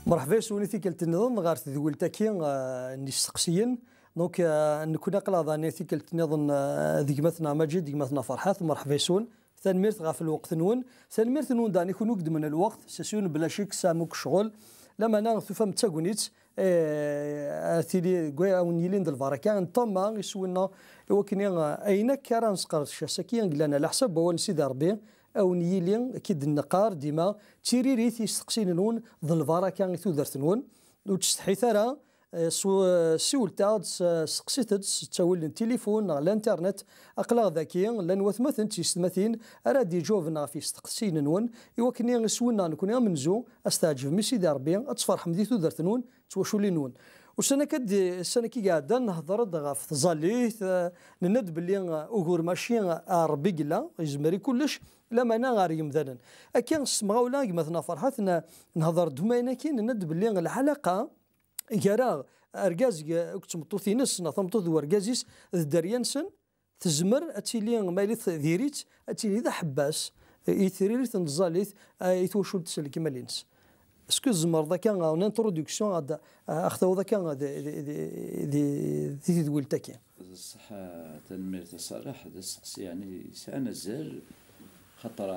مرحبا سوني ثيكلت النظام غار تذول تاكي نستقسيين دونك نكون قلاضه ني ثيكلت النظام ذيك مثنا مجد ذيك مثنا فرحات مرحبا سون ثانميرت غاف الوقت نون ثانميرت نون داني يكون قد من الوقت ساسون بلا شيك ساموك شغل لما انا تفهم تاغونيت ثيلي كوا ونيلين د البركه نطما يسولنا وكني اين كان نسقر الشاسكي لنا على حسب هو سيدي ربي او نيلين اكيد النقار ديما تيريريث يستقسين نون ذ البركه ثودرت نون وتستحي ثرا سولتا سقسيت تاول التليفون على الانترنت اقلا ذكي لان وثمثن تيستمثين ارادي جوفنا في استقسين نون يوكني سولنا نكون منزو استعجب مي سيدي ربي اتصفر حمدي ثودرت نون توشو لي نون والسنه السنه كي قاعده نهضر في تزاليث نند باللي اوغور ماشي ربي قلا يزمري كلش لما انا غير يمذنن اكين نسمعوا ولا مثلا فرحتنا نهضر دومينا كي نند باللي الحلقه كرا اركاز كتمطوثينس نثمطوث وركازيس الدريانسن تزمر اتيلي ماليث ديريت اتيلي ذا حباس يثريريث نزاليث يثوشول تسل كيما لينس اسكو الزمر ذا كان اون انتروداكسيون هذا اخذوا ذا كان دي تقول تاكي صح تنمير الصراحه السقسي يعني سانا زال خاطر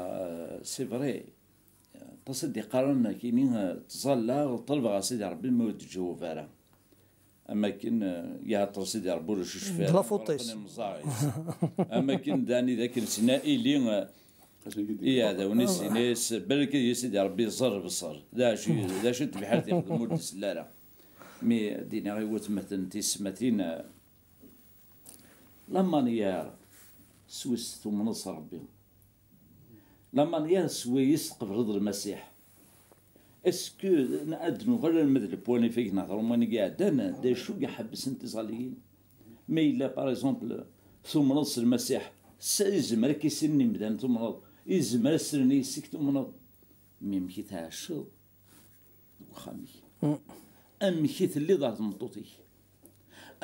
سي فري تصدي قارنا كاينين تظل طلب سيدي ربي ما يتجاوب فيها اما كاين يا تصدي ربي ولا شو شفاه لا فوطيس اما كاين داني ذاك الثنائي اللي هذا وناس بالك يا سيدي ربي زر بصر لا شو بحال يخدموا السلاله مي دينا غير وتمثل تسمتين لما نيار سويس ثم نصر ربي لما نيار سويس قبل رضا المسيح اسكو نأدنو غير المثل بواني فيك نهضرو ماني قاعد انا دا شو يحبس انت صالحين مي لا باغ اكزومبل ثم نص المسيح سيزمر كيسني مدان ثم نص يزمر سرني سكت منظ ميمكي تعشو وخامي امكيت اللي دار مطوطي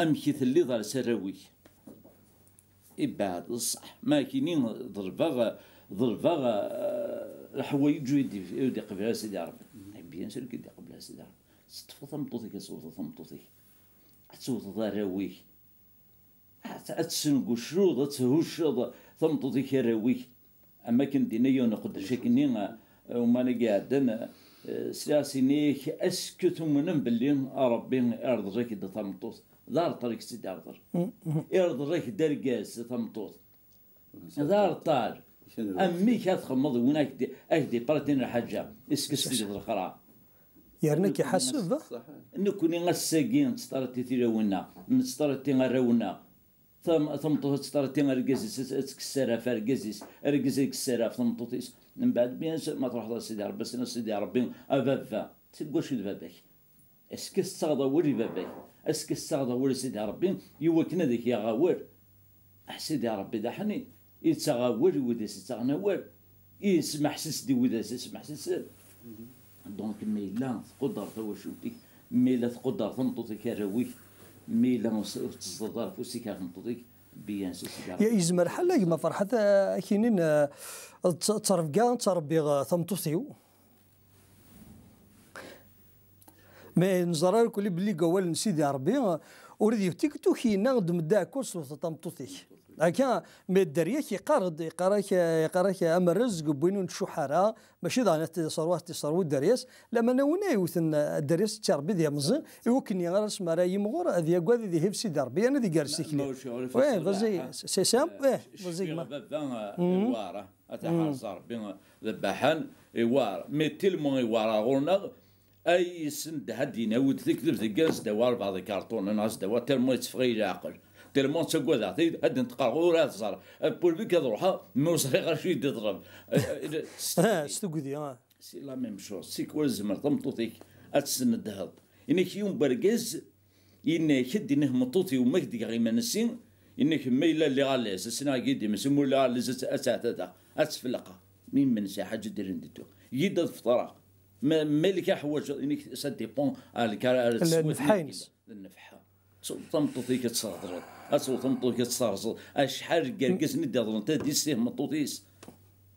امكيت اللي دار سراوي ابعد الصح ما كاينين ضربه الحوايج يدي قبل سيدي ربي بيان سير كيدي قبل سيدي ربي تفوت مطوطي كصوت مطوطي تصوت ضراوي تسنقو شروط تهوش ثمطوطي كراوي اما كنت دينيا نقد شكني وما قاعدين سياسينيك اسكت من باللي ربي ارض رك ثمطوط دار طريق سيدي ارض ارض رك درقاس ثمطوط دار طار امي كتخمض وينك اهدي براتين الحاجه اسك سيدي الخرا يعني كيحسب نكوني غساقين تسترتي تيراونا نسترتي غراونا ثمطوط تسترتي غرقازيس تكسرها فرقازيس رقازيك السرا ثمطوطيس من بعد بيان ما تروح سيدي ربي سيدي ربي افافا تقول شي باباك اسك استغضى ولي باباك اسك استغضى ولي سيدي ربي يوكنا ذيك يا غاور سيدي ربي دحني يتغاور وداس يتغناور يسمح سيدي وداس يسمح سيدي دونك ميلا تقدر توشوتي ميلا تقدر تنطوطي كراويك ميلا تصدر فوسيك تنطوطيك بيان سيدي يا يزمر حلا ما فرحت كاينين تصرف كاع تربي ثمطوطيو مي نزرا كل بلي قوال سيدي ربي وريدي تيك تو كينا دمدا كوس ثمطوطيك هكا مي الدريه يقراك اما الرزق بوينون شحرا ماشي ضاني تصروات الدريس لما نونا يوثن الدريس تربي ذي مزن يوكني غير اسمها راي مغور هذه كوا ذي هيف سيدي ربي انا ذي جالس لي وين فازي سي سام وين فازي ما واره اتحاصر بين ذبحان يوار مي تيلمون يوار غورنا اي سند هدينا ود تكذب ذكاز دوار بعض الكرتون الناس دوار تيلمون يتفغي العقل تيلمون تسقوا ذا هاد نتقرا ولا تصار بول بيك روحها موصلي غير شي يضرب ستوكدي سي لا ميم شوز سي كول زمر طمطوطيك اتسند هاد انك يوم بركاز انك يدينه مطوطي ومكدي غير منسين انك ميلا اللي غاليس السنه قدي مسمو اللي غاليس اتاتا اتفلقه مين من سي حاجه دير نديتو يد الفطره مالك حوايج انك سا ديبون على النفحينس النفحه طمطوطي كتصادر اسو طمطوطي كتصارص اشحال كركس ندي ظن تا ديسيه مطوطيس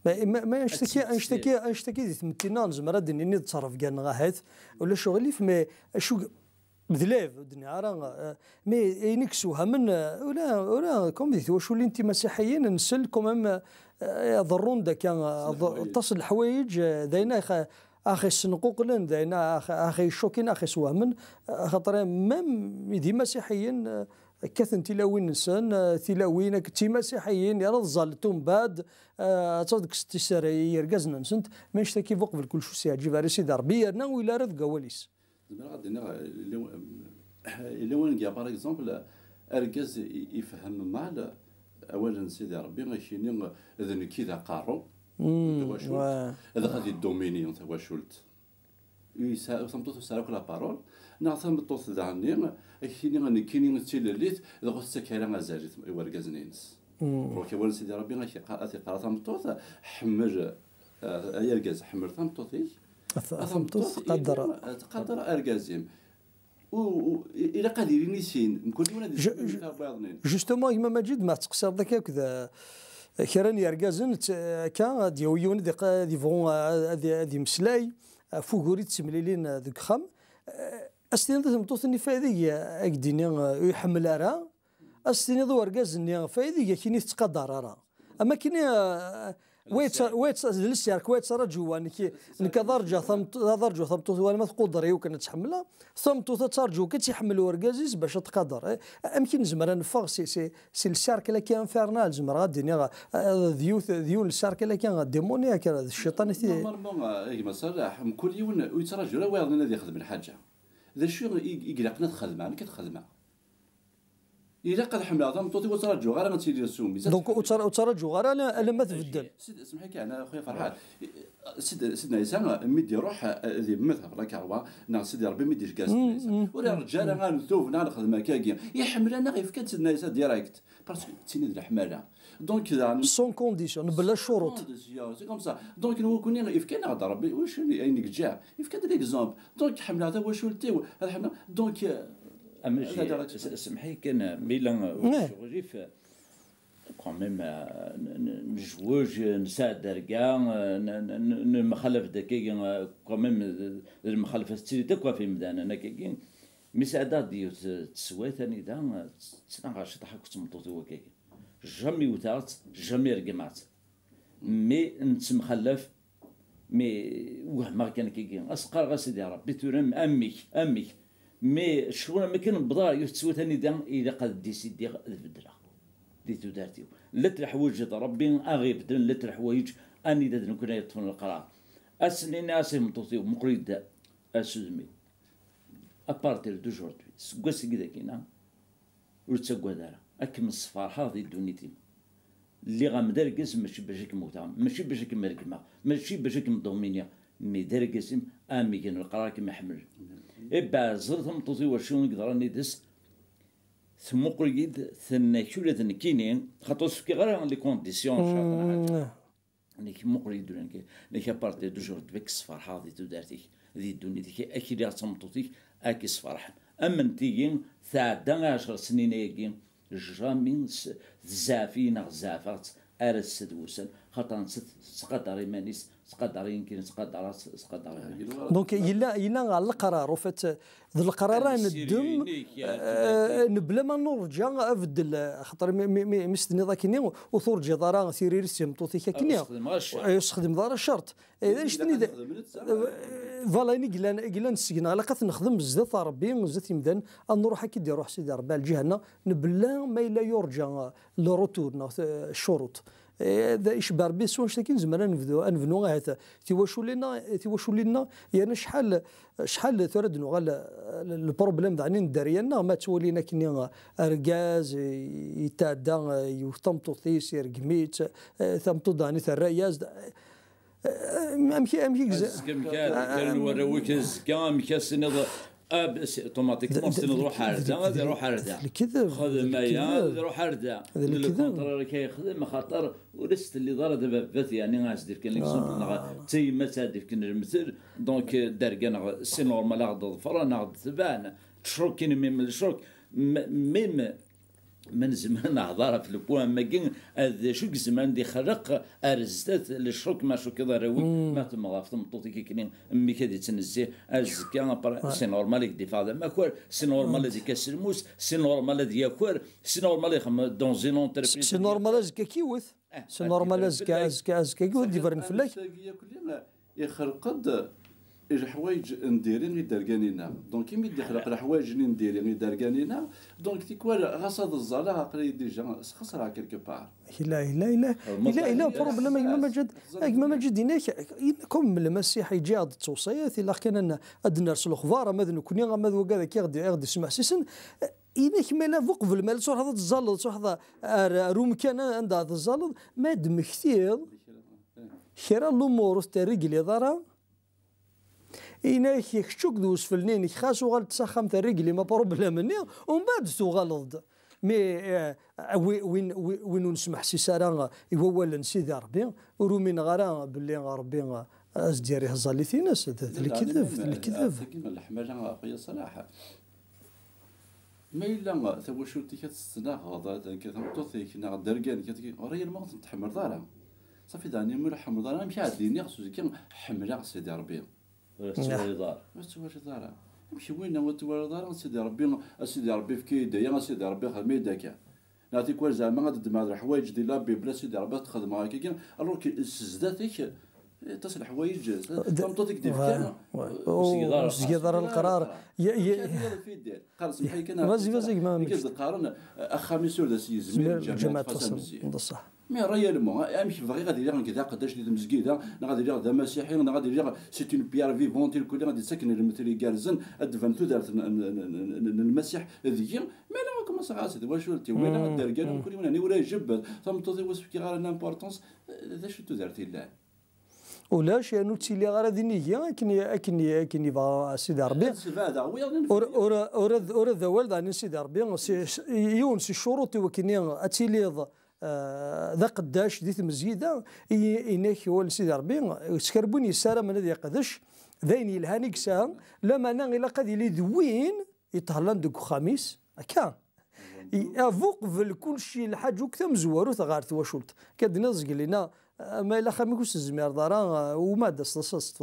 ما اشتكي دي ثمتينا نزمر هاد ني تصرف كان غاهات ولا شغلي فما شو بذلاف الدنيا راه مي ينكسوها من ولا كوم ديت واش ولي انت مسيحيين نسل كومام يضرون دا كان تصل الحوايج داينا اخي السنقوق لن داينا اخي الشوكين اخي سوامن خاطر مام يدي مسيحيين كثن تلاوين نسان تلاوين كتي مسيحيين يا زالتهم بعد تصدق استسار يرقزنا نسنت ما نشتكي فوق بالكل شو سيعجب على سيدي ربي انا ولا رد قواليس اللي وين جا باغ اكزومبل اركز يفهم مال اولا سيدي ربي ماشيني اذن كذا قارو تواشلت هذا غادي الدوميني تواشلت ثمطوط ساراك لا بارول ثمطوط دعني كيني كيني تيليت دغ السكاله مازالت وركازنينس روك ولا سيدي ربي غاشي قرا ثمطوط حمر يركز حمر ثمطوطي ثمطوط قدر اركازيم الى قادرين يسين كل ولا جوستومون كيما ماجد ما تقصر ذاك كذا كراني يركازن كان ديويون دي فون هذه مسلاي فوغوري تسمليلين ذوك خم استين ثمطوطني فايدي اكديني يحمل راه استين ذو وركازني فايدي كيني تقدر راه اما كيني ويت للسيارك ويت رجوا انك درجه ثمطوط ولا ما تقدر يمكن تحملها ثمطوط ترجو كتحمل وركازيز باش تقدر يمكن زمر نفغ سي السيارك اللي كان فيرنال زمر غادي ذيو السيارك اللي كان ديمونيا كان الشيطان نورمالمون صراحه كل يوم يترجو راه واحد الذي يخدم الحاجه ذا شو يقلقنا تخدم انا كتخدمها إلا قد حملها ثمطوطي وترجو غير ما تيدير السومي دونك وترجو غير الا ما تبدل اسمح لي انا خويا فرحان سيدنا عيسى ميدي روح ذي مذهب راك هو سيدي ربي ميديش كاس ولا رجال غنثوف نخدم كاكي يحمل انا غير فكات سيدنا عيسى ديريكت باسكو تيني الحماله دونك سون كونديسيون بلا شروط سي كوم سا دونك هو كوني يفكان هذا ربي واش عينك جا يفكان ليكزومبل دونك حمل هذا واش ولتي هذا حمل دونك اما سمحي كان ميلان شغلي كوميم نجوج نساعد دركا نمخلف دكاكي كوميم المخالفه ستيري كوا في مدان انا كاكي مساعدات ديال تسوى ثاني دا تناغاش ضحك تمطوطي وكاكي جامي وتات جامي رقمات مي نتمخلف مي وهم كان كاكي اسقر غاسيدي ربي تورم اميك مي شغل ما كان بضار يتسوى ثاني دا الى قد ديسيدي البدله ديتو دارتيو لا الحوايج ربي اغي بدل لا الحوايج اني داد نكون يطفن القرار اسنين اسي مطوطي مقريد اسزمي ابارتير دوجوردي سكواسي كذا كينا ورتسكوا دارا اكم الصفار هذه دونيتي اللي غامدار قسم ماشي باش كموتا ماشي باش كمركمه ماشي باش كمدومينيا مي دار قسم امي كان القرار كما حمل إبا زرت مطوطي وشو نقدر ندس ثم قريد ثنا كولة نكينين خاطر سكي غير لي كونديسيون شاطر نيك مقريد لانك نيك بارتي دو جور ديك الصفار هذه تدارتي ذي الدنيا ديك اكيد يا مطوطي اكي صفرح اما نتيين ثادا 10 سنين يجي جامين زافين غزافات ارس سدوسن خاطر تقدر يمانيس تقدر يمكن تقدر دونك يلا على القرار وفات ذو القرارين الدم نبلا ما نرجع افدل خاطر مستني ذاكني وثرجي ضرا سيرير سيمطوطي كنيا يستخدم ضرا الشرط اذا شتني فوالا قلنا نسقنا على قد نخدم بزاف ربي بزاف يمدان نروح كي يروح سيدي ربي الجهه نبلا ما الا يرجع لو روتور الشروط هذا اشبار بيس واش لكن زعما نبنو هذا تيواشو لنا يعني شحال ترد نغال البروبليم دعني الدارينا ما تولينا كني اركاز يتعدى يتمطو ثيس يرقميت ثمطو دعني الرياز امكي كان وراويك الزكام كاسن اوتوماتيكمون نروح هارده نروح هارده الكذب خذ مايا نروح هارده الكونترول كيخدم خاطر ورست اللي دار دابا بات يعني غاس دير كان ليكزومبل تي ما تادف كان المثل دونك دار كان سي نورمال غاد ظفر انا غاد تبان تشروك كاين ميم الشروك ميم من زمان نهضر في البوان ماكين هذا شو زمان دي خلق ارزدات للشوك ما شو كذا راوي ما تمغى في تمطوطي كيكني امي كادي تنزي ازكا سي نورمال دي فادا ما كور سي نورمال دي كاس الموس سي نورمال دي ياكور سي نورمال يخم دون زين اونتربريز سي نورمال ازكا كيوث سي نورمال ازكا كيوث دي فرن فلاك يخلق الحوايج نديرين يدركانينا دونك كيما يخلق الحوايج اللي نديرين يدركانينا دونك تيكوال غاصاد الزاله عقلي ديجا خسرها كيلكو بار لا بروبليم ما مجد هناك كم المسيح يجي عاد التوصيات الا كان ادنا نرسلو اخبار ماذا كوني غا هذا كي يسمع سيسن إنك مالا فوق في المال صور هذا الزلط صور هذا روم كان عند هذا الزلط ما دم كثير خير الامور ترجلي ضرا إنك يخشوك دوس في النين خاصو غال تسخم ترجلي ما بروبليم مني ومن بعد سو غلط مي وين نسمح سيسارا يولا سيدي ربي ورومين غرا باللي ربي ازديري هزاليتي ناس الكذب الحماله اخويا صلاح ما إلا ثواشوتي كتستناغ هذا كتمطوطي كنا دركان راه ما تحمر دارها صافي داني مول حمر دارها مشى عديني خصو كي حملها سيدي ربي توالي دار دارها نمشي وين هو توالي دارها سيدي ربي في كيدايا سيدي ربي خدمي داكا نعطيك واش زعما غادي مع الحوايج ديال لابي بلا سيدي ربي تخدم هكاك الوغ السزداتك تصل حوايج تمطوطيك ديال كان وزيادة القرار قال سمحي كان ما قارن خميس ولا سي زميل الجماعة تصل صح مي ريالمون امشي باغي غادي يدير كذا قداش ديال المسجد غادي يدير هذا مسيحي غادي يدير سي اون بيار فيفونت الكل غادي تسكن المثلي كارزن ادفنتو دارت المسيح ذي مي لا كما صغاسي واش ولتي وين دار كان كل من ولا جبد تمطوطي وسكي غير لامبورطونس ذا شتو دارتي لا ولاش انو تيلي غير هذه نيه كني با سيدي ربي اور ذا ولد عن سيدي ربي يون سي الشروط وكني اتيلي ذا قداش ديت مزيده انك هو سيدي ربي سكربوني الساره من الذي يقدش ذين يلهاني كسا لما انا الا قد لي دوين يطهلان دوك خميس هكا افوق في كل شيء الحاج وكتم زوارو تغارت واشولت كاد نزق لنا ما إلا خامكوس الزمير دارا وما دست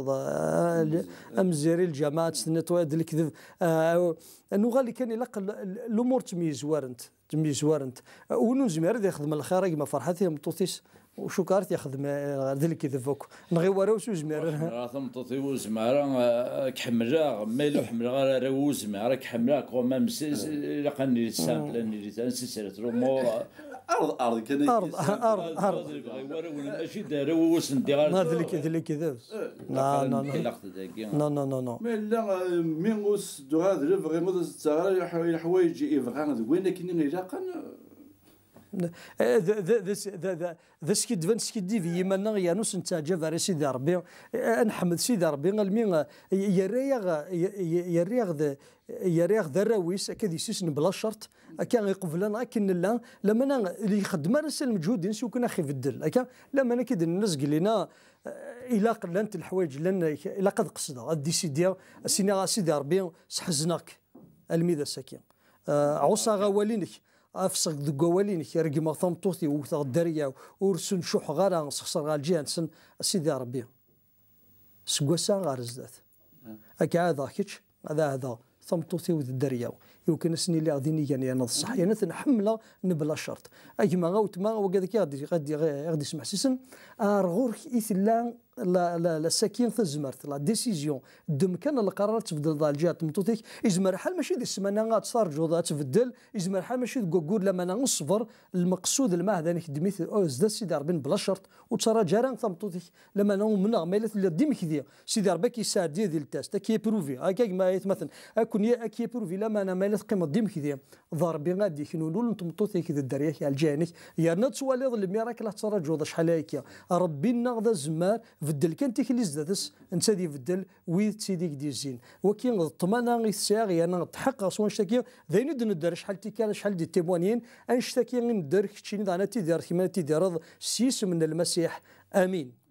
أمزيري الجماعة تنتواد الكذب أنو غالي كان يلقى الأمور تميز وارنت ونو زمير ذي يخدم الخير كما فرحتي مطوطيس وشكرت يخدم ذلك كذا فوق نغي ورا وسو زمير راثم طوطي وزمارا كحمرا ميلو حمرا راو زمارا كحمرا كوما مسيس لقاني سامبل اني تنسيت رومور ارض كان ارض ماشي داروا وسندي غير ذلك كذا لا مي لا ميغوس دو هذا فريمون الحوايج يبغى وين كاين العلاقه ذا سكيد سكيدي في يمنا يانوس نتا جافاري سيدي ربي نحمد سيدي ربي المين يريغ ذا الراويس اكاد يسيسن بلا شرط كان يقبلنا كن لا لما اللي يخدم راسل المجهود نسيو كنا خي بدل هكا لما انا كيد الناس قلنا الى قلنت الحوايج لان الى قد قصدها ديسيدي سيدي ربي سحزناك الميدا ساكن عصا غوالينك افسق ذو قوالين كيرقي ما ثمطوثي وثغ الدريا ورسن شوح غارا سخسر غال جانسن سيدي ربي سكواسا غار زدات هكا هذا كيتش هذا ثمطوثي وذ الدريا يمكن سني اللي غادي يعني انا الصح يعني نحمله نبلا شرط ايما غوت ما وكذا غادي يسمع سيسن رغور ايثلا لا ساكين تزمرت لا ديسيزيون دم كان القرار تبدل ضال جهه مطوطيك ازمر حال ماشي دي السمانه غتصار جوضه تبدل ازمر حال ماشي تقول لما نصبر المقصود الماء هذا نخدميت زاد سيدي ربي بلا شرط وترى جاران ثمطوطيك لما من غميلت ديما كذا سيدي ربي كيساعد ديال التاست كي بروفي هكا ما مثلا اكون كي بروفي لما انا مالت قيمه ديما كذا ضربي غادي كنولو تمطوطيك ذا الدريا الجاني يا نتسوالي الميراكل ترى جوضه شحال هكا ربي نغذا زمار بدل كان تيكلي زدادس انت دي بدل ويد سيديك دي الزين وكين الطمانه غيساغي انا تحقق سوا نشتكي ذاين ندير شحال تيكال شحال دي تيموانين انشتكي ندير كتشيني انا تيدير كيما تيدير سيس من المسيح امين.